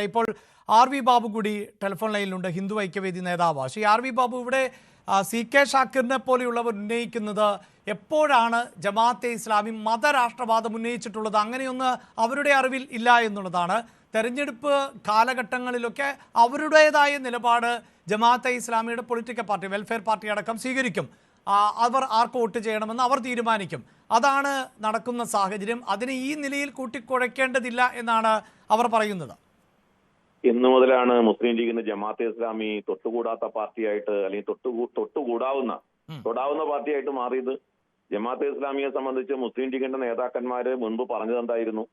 ഇപ്പോൾ R V Babu കൂടി telephone ലൈനിലുണ്ട്, Hindu Aikyavedi നേതാവ്. ശ്രീ ആർ വി ബാബു, ഇവിടെ സി കെ ഷാക്കിറിനെ പോലെയുള്ളവർ ഉന്നയിക്കുന്നത് എപ്പോഴാണ് ജമാഅത്തെ ഇസ്ലാമി മതരാഷ്ട്രവാദം ഉന്നയിച്ചിട്ടുള്ളത്? അങ്ങനെയൊന്ന് അവരുടെ അറിവിൽ ഇല്ല എന്നുള്ളതാണ്. തെരഞ്ഞെടുപ്പ് കാലഘട്ടങ്ങളിലൊക്കെ അവരുടേതായ നിലപാട് ജമാഅത്തെ ഇസ്ലാമിയുടെ പൊളിറ്റിക്കൽ പാർട്ടി, വെൽഫെയർ പാർട്ടി അടക്കം സ്വീകരിക്കും. അവർ ആർക്ക് വോട്ട് ചെയ്യണമെന്ന് അവർ തീരുമാനിക്കും. അതാണ് നടക്കുന്ന സാഹചര്യം. അതിനെ ഈ നിലയിൽ കൂട്ടിക്കുഴയ്ക്കേണ്ടതില്ല എന്നാണ് അവർ പറയുന്നത്. ഇന്നു മുതലാണ് മുസ്ലിം ലീഗിന് ജമാഅത്തെ ഇസ്ലാമി തൊട്ടുകൂടാത്ത പാർട്ടിയായിട്ട്, അല്ലെങ്കിൽ തൊടാവുന്ന പാർട്ടിയായിട്ട് മാറിയത്. ജമാഅത്തെ ഇസ്ലാമിയെ സംബന്ധിച്ച് മുസ്ലിം ലീഗിന്റെ നേതാക്കന്മാര് മുൻപ് പറഞ്ഞത് എന്തായിരുന്നു?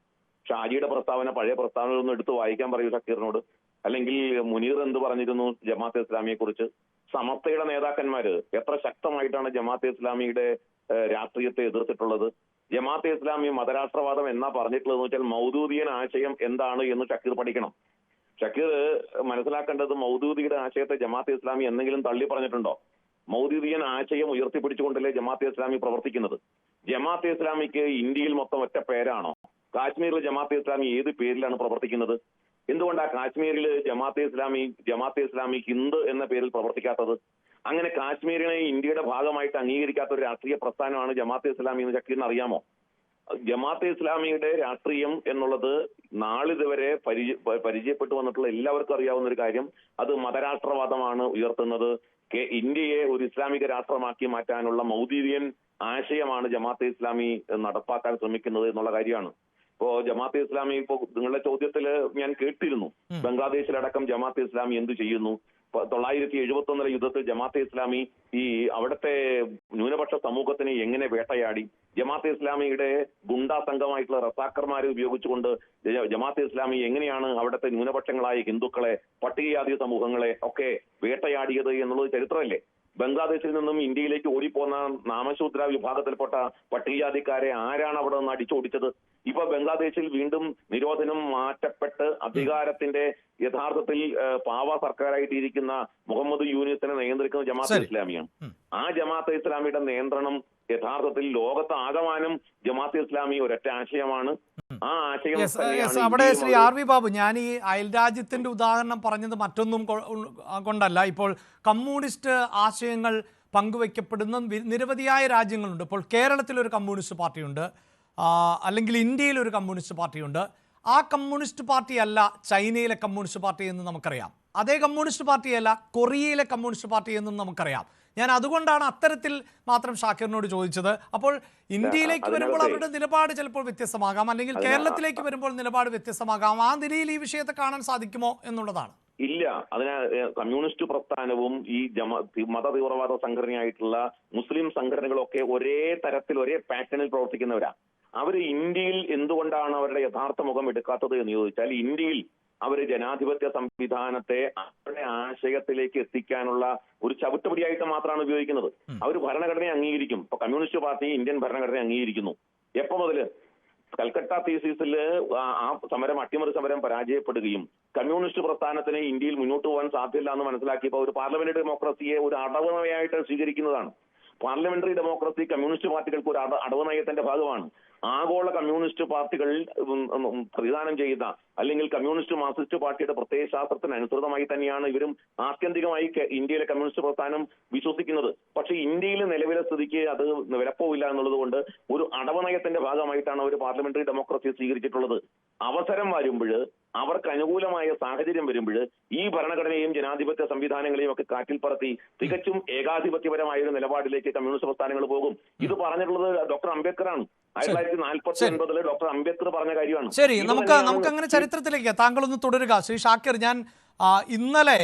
ഷാജിയുടെ പ്രസ്താവന, പഴയ പ്രസ്താവനകളൊന്നും എടുത്ത് വായിക്കാൻ പറയൂ ഷക്കീറിനോട്. അല്ലെങ്കിൽ മുനീർ എന്ത് പറഞ്ഞിരുന്നു ജമാഅത്തെ ഇസ്ലാമിയെ കുറിച്ച്? സമസ്തയുടെ നേതാക്കന്മാര് എത്ര ശക്തമായിട്ടാണ് ജമാഅത്തെ ഇസ്ലാമിയുടെ രാഷ്ട്രീയത്തെ എതിർത്തിട്ടുള്ളത്? ജമാഅത്തെ ഇസ്ലാമി മതരാഷ്ട്രവാദം എന്നാ പറഞ്ഞിട്ടുള്ളതെന്ന് വെച്ചാൽ മൗദൂദിയൻ ആശയം എന്താണ് എന്ന് ഷക്കീർ പഠിക്കണം. ഷക്കീർ മനസ്സിലാക്കേണ്ടത്, മൗദൂദിയുടെ ആശയത്തെ ജമാഅത്തെ ഇസ്ലാമി എന്തെങ്കിലും തള്ളി പറഞ്ഞിട്ടുണ്ടോ? മൗദൂദിയൻ ആശയം ഉയർത്തിപ്പിടിച്ചുകൊണ്ടല്ലേ ജമാഅത്തെ ഇസ്ലാമി പ്രവർത്തിക്കുന്നത്. ജമാഅത്തെ ഇസ്ലാമിക്ക് ഇന്ത്യയിൽ മൊത്തം ഒറ്റ പേരാണോ? കാശ്മീരിൽ ജമാഅത്തെ ഇസ്ലാമി ഏത് പേരിലാണ് പ്രവർത്തിക്കുന്നത്? എന്തുകൊണ്ടാണ് കാശ്മീരിൽ ജമാഅത്തെ ഇസ്ലാമി ഹിന്ദ് എന്ന പേരിൽ പ്രവർത്തിക്കാത്തത്? അങ്ങനെ കാശ്മീരിനെ ഇന്ത്യയുടെ ഭാഗമായിട്ട് അംഗീകരിക്കാത്ത ഒരു രാഷ്ട്രീയ പ്രസ്ഥാനമാണ് ജമാഅത്തെ ഇസ്ലാമി എന്ന് ഷക്കീറിന് അറിയാമോ? ജമാഅത്തെ ഇസ്ലാമിയുടെ രാഷ്ട്രീയം എന്നുള്ളത് നാളിതുവരെ പരിചയപ്പെട്ടു വന്നിട്ടുള്ള എല്ലാവർക്കും അറിയാവുന്ന ഒരു കാര്യം, അത് മതരാഷ്ട്രവാദമാണ് ഉയർത്തുന്നത്. ഇന്ത്യയെ ഒരു ഇസ്ലാമിക രാഷ്ട്രമാക്കി മാറ്റാനുള്ള മൗദൂദിയൻ ആശയമാണ് ജമാഅത്തെ ഇസ്ലാമി നടപ്പാക്കാൻ ശ്രമിക്കുന്നത് എന്നുള്ള കാര്യമാണ്. ഇപ്പോ ജമാഅത്തെ ഇസ്ലാമി, ഇപ്പോ നിങ്ങളുടെ ചോദ്യത്തിൽ ഞാൻ കേട്ടിരുന്നു, ബംഗ്ലാദേശിലടക്കം ജമാഅത്തെ ഇസ്ലാമി എന്ത് ചെയ്യുന്നു? 1971 യുദ്ധത്തിൽ ജമാഅത്തെ ഇസ്ലാമി അവിടുത്തെ ന്യൂനപക്ഷ സമൂഹത്തിനെ എങ്ങനെ വേട്ടയാടി? ജമാഅത്തെ ഇസ്ലാമിയുടെ ഗുണ്ടാ സംഘമായിട്ടുള്ള റസാക്കർമാരെ ഉപയോഗിച്ചുകൊണ്ട് ജമാഅത്തെ ഇസ്ലാമി എങ്ങനെയാണ് അവിടുത്തെ ന്യൂനപക്ഷങ്ങളായ ഹിന്ദുക്കളെ, പട്ടികജാതി സമൂഹങ്ങളെ ഒക്കെ വേട്ടയാടിയത് എന്നുള്ളത് ചരിത്രമല്ലേ? ബംഗ്ലാദേശിൽ നിന്നും ഇന്ത്യയിലേക്ക് ഓടിപ്പോന്ന നാമശൂദ്ര വിഭാഗത്തിൽപ്പെട്ട പട്ടികജാതിക്കാരെ ആരാണ് അവിടെ നിന്ന് അടിച്ചോടിച്ചത്? ഇപ്പൊ ബംഗ്ലാദേശിൽ വീണ്ടും നിരോധനം മാറ്റപ്പെട്ട് അധികാരത്തിന്റെ യഥാർത്ഥത്തിൽ പാവ സർക്കാരായിട്ട് ഇരിക്കുന്ന മുഹമ്മദ് യൂനിസിനെ നിയന്ത്രിക്കുന്ന ജമാഅത്തെ ഇസ്ലാമിയാണ്. ആ ജമാഅത്തെ ഇസ്ലാമിയുടെ നിയന്ത്രണം യഥാർത്ഥത്തിൽ ലോകത്താകമാനം ജമാഅത്തെ ഇസ്ലാമി ഒരൊറ്റ ആശയമാണ്. ആ ആശയം അവിടെ ശ്രീ ആർ വി ബാബു, ഞാൻ ഈ അയൽരാജ്യത്തിന്റെ ഉദാഹരണം പറഞ്ഞത് മറ്റൊന്നും കൊണ്ടല്ല. ഇപ്പോൾ കമ്മ്യൂണിസ്റ്റ് ആശയങ്ങൾ പങ്കുവയ്ക്കപ്പെടുന്ന നിരവധിയായ രാജ്യങ്ങളുണ്ട്. ഇപ്പോൾ കേരളത്തിലൊരു കമ്മ്യൂണിസ്റ്റ് പാർട്ടിയുണ്ട്, അല്ലെങ്കിൽ ഇന്ത്യയിൽ ഒരു കമ്മ്യൂണിസ്റ്റ് പാർട്ടിയുണ്ട്. ആ കമ്മ്യൂണിസ്റ്റ് പാർട്ടിയല്ല ചൈനയിലെ കമ്മ്യൂണിസ്റ്റ് പാർട്ടി എന്ന് നമുക്കറിയാം. അതേ കമ്മ്യൂണിസ്റ്റ് പാർട്ടിയല്ല കൊറിയയിലെ കമ്മ്യൂണിസ്റ്റ് പാർട്ടി എന്നും നമുക്കറിയാം. ഞാൻ അതുകൊണ്ടാണ് അത്തരത്തിൽ മാത്രം ഷാക്കിറിനോട് ചോദിച്ചത്. അപ്പോൾ ഇന്ത്യയിലേക്ക് വരുമ്പോൾ അവരുടെ നിലപാട് ചിലപ്പോൾ വ്യത്യസ്തമാകാം, അല്ലെങ്കിൽ കേരളത്തിലേക്ക് വരുമ്പോൾ നിലപാട് വ്യത്യസ്തമാകാം. ആ നിലയിൽ ഈ വിഷയത്തെ കാണാൻ സാധിക്കുമോ എന്നുള്ളതാണ്. ഇല്ല, കമ്മ്യൂണിസ്റ്റ് പ്രസ്ഥാനവും ഈ മത തീവ്രവാദ സംഘടനയായിട്ടുള്ള മുസ്ലിം സംഘടനകളൊക്കെ ഒരേ തരത്തിൽ, ഒരേ പാറ്റേണിൽ പ്രവർത്തിക്കുന്നവരാ. അവര് ഇന്ത്യയിൽ എന്തുകൊണ്ടാണ് അവരുടെ യഥാർത്ഥ മുഖം എടുക്കാത്തത് എന്ന് ചോദിച്ചാൽ, ഇന്ത്യയിൽ അവര് ജനാധിപത്യ സംവിധാനത്തെ അവരുടെ ആശയത്തിലേക്ക് എത്തിക്കാനുള്ള ഒരു ചവിട്ടുപടിയായിട്ട് മാത്രമാണ് ഉപയോഗിക്കുന്നത്. അവർ ഭരണഘടനയെ അംഗീകരിക്കും. ഇപ്പൊ കമ്മ്യൂണിസ്റ്റ് പാർട്ടി ഇന്ത്യൻ ഭരണഘടനയെ അംഗീകരിക്കുന്നു. എപ്പോ മുതല്? കൽക്കട്ട തീസിസിൽ ആ സമരം, അട്ടിമറി സമരം പരാജയപ്പെടുകയും കമ്മ്യൂണിസ്റ്റ് പ്രസ്ഥാനത്തിന് ഇന്ത്യയിൽ മുന്നോട്ട് പോകാൻ സാധ്യമില്ല എന്ന് മനസ്സിലാക്കിയപ്പോൾ ഒരു പാർലമെന്ററി ഡെമോക്രസിയെ ഒരു അടവ് നയമായിട്ട് സ്വീകരിക്കുന്നതാണ്. പാർലമെന്ററി ഡെമോക്രസി കമ്മ്യൂണിസ്റ്റ് പാർട്ടികൾക്ക് ഒരു അടവ് നയത്തിന്റെ ഭാഗമാണ്. ആഗോള കമ്മ്യൂണിസ്റ്റ് പാർട്ടികൾ പ്രതിദാനം ചെയ്യുന്ന, അല്ലെങ്കിൽ കമ്മ്യൂണിസ്റ്റ് മാർക്സിസ്റ്റ് പാർട്ടിയുടെ പ്രത്യയശാസ്ത്രത്തിന് അനുസൃതമായി തന്നെയാണ് ഇവരും ആത്യന്തികമായി ഇന്ത്യയിലെ കമ്മ്യൂണിസ്റ്റ് പ്രസ്ഥാനം വിശ്വസിക്കുന്നത്. പക്ഷേ ഇന്ത്യയിൽ നിലവിലെ സ്ഥിതിക്ക് അത് വിലപ്പോവില്ല എന്നുള്ളത് കൊണ്ട് ഒരു അടവ് നയത്തിന്റെ ഭാഗമായിട്ടാണ് അവർ പാർലമെന്ററി ഡെമോക്രസി സ്വീകരിച്ചിട്ടുള്ളത്. അവസരം വരുമ്പോൾ, അവർക്ക് അനുകൂലമായ സാഹചര്യം വരുമ്പോൾ ഈ ഭരണഘടനയും ജനാധിപത്യ സംവിധാനങ്ങളെയും ഒക്കെ കാറ്റിൽ പറത്തി തികച്ചും ഏകാധിപത്യപരമായ ഒരു നിലപാടിലേക്ക് കമ്മ്യൂണിസ്റ്റ് പ്രസ്ഥാനങ്ങൾ പോകും. ഇത് പറഞ്ഞിട്ടുള്ളത് ഡോക്ടർ അംബേദ്കറാണ്. 1949 ഡോക്ടർ അംബേദ്കർ പറഞ്ഞ കാര്യമാണ്. ശരി, നമുക്ക് അങ്ങനെ ചരിത്രത്തിലേക്ക് താങ്കളൊന്ന് തുടരുക ശ്രീ ഷാക്കിർ. ഞാൻ ഇന്നലെ